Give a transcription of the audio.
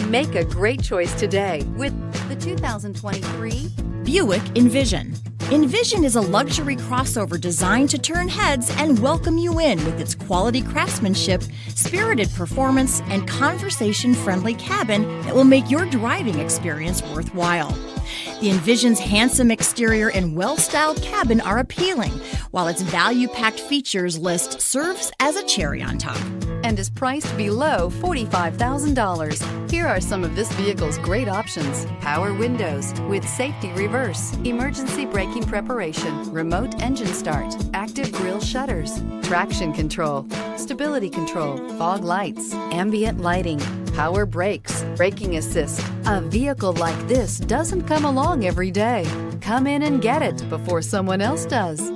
Make a great choice today with the 2023 Buick Envision. Envision is a luxury crossover designed to turn heads and welcome you in with its quality craftsmanship, spirited performance, and conversation-friendly cabin that will make your driving experience worthwhile. The Envision's handsome exterior and well-styled cabin are appealing, while its value-packed features list serves as a cherry on top. and is priced below $45,000. Here are some of this vehicle's great options: power windows with safety reverse, emergency braking preparation, remote engine start, active grille shutters, traction control, stability control, fog lights, ambient lighting, power brakes, braking assist. A vehicle like this doesn't come along every day. Come in and get it before someone else does.